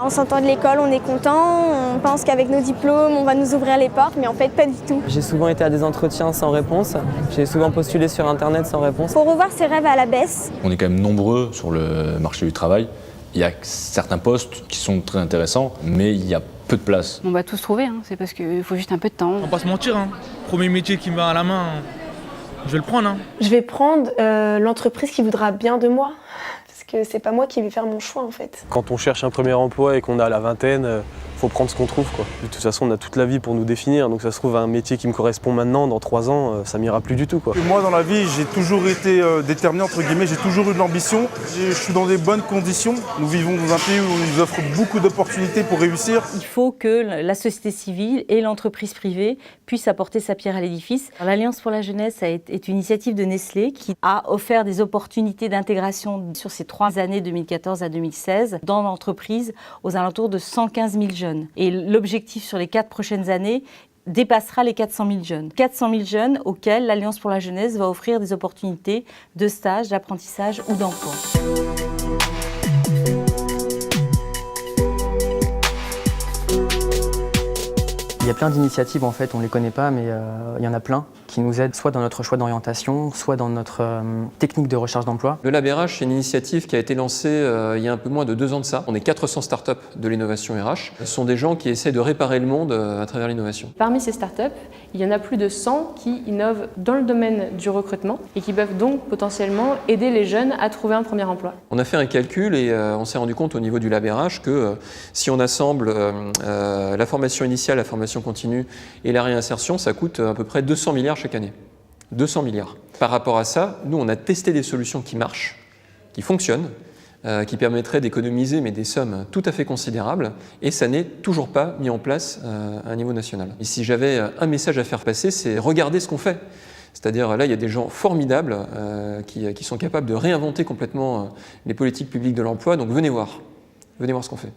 En sortant de l'école, on est content, on pense qu'avec nos diplômes, on va nous ouvrir les portes, mais en fait, pas du tout. J'ai souvent été à des entretiens sans réponse, j'ai souvent postulé sur internet sans réponse. Faut revoir ses rêves à la baisse. On est quand même nombreux sur le marché du travail. Il y a certains postes qui sont très intéressants, mais il y a peu de place. On va tous trouver, c'est parce qu'il faut juste un peu de temps. On va pas se mentir, premier métier qui me vient à la main, je vais le prendre. Je vais prendre l'entreprise qui voudra bien de moi. Parce que c'est pas moi qui vais faire mon choix en fait. Quand on cherche un premier emploi et qu'on a la vingtaine, faut prendre ce qu'on trouve quoi. De toute façon, on a toute la vie pour nous définir, donc ça se trouve un métier qui me correspond maintenant, dans 3 ans, ça m'ira plus du tout quoi. Moi dans la vie, j'ai toujours été déterminé entre guillemets, j'ai toujours eu de l'ambition. Je suis dans des bonnes conditions. Nous vivons dans un pays où on nous offre beaucoup d'opportunités pour réussir. Il faut que la société civile et l'entreprise privée puissent apporter sa pierre à l'édifice. L'Alliance pour la jeunesse est une initiative de Nestlé qui a offert des opportunités d'intégration sur ces 3 années 2014 à 2016 dans l'entreprise aux alentours de 115 000 jeunes. Et l'objectif sur les 4 prochaines années dépassera les 400 000 jeunes. 400 000 jeunes auxquels l'Alliance pour la jeunesse va offrir des opportunités de stage, d'apprentissage ou d'emploi. Il y a plein d'initiatives en fait, on ne les connaît pas, mais il y en a plein qui nous aident soit dans notre choix d'orientation, soit dans notre technique de recherche d'emploi. Le Lab RH, c'est une initiative qui a été lancée il y a un peu moins de 2 ans de ça. On est 400 startups de l'innovation RH. Ce sont des gens qui essaient de réparer le monde à travers l'innovation. Parmi ces startups, il y en a plus de 100 qui innovent dans le domaine du recrutement et qui peuvent donc potentiellement aider les jeunes à trouver un premier emploi. On a fait un calcul et on s'est rendu compte au niveau du Lab RH que si on assemble la formation initiale, la formation continue et la réinsertion, ça coûte à peu près 200 milliards chaque année. 200 milliards. Par rapport à ça, nous, on a testé des solutions qui marchent, qui fonctionnent, qui permettraient d'économiser mais des sommes tout à fait considérables, et ça n'est toujours pas mis en place à un niveau national. Et si j'avais un message à faire passer, c'est regarder ce qu'on fait. C'est-à-dire là, il y a des gens formidables qui sont capables de réinventer complètement les politiques publiques de l'emploi, donc venez voir ce qu'on fait.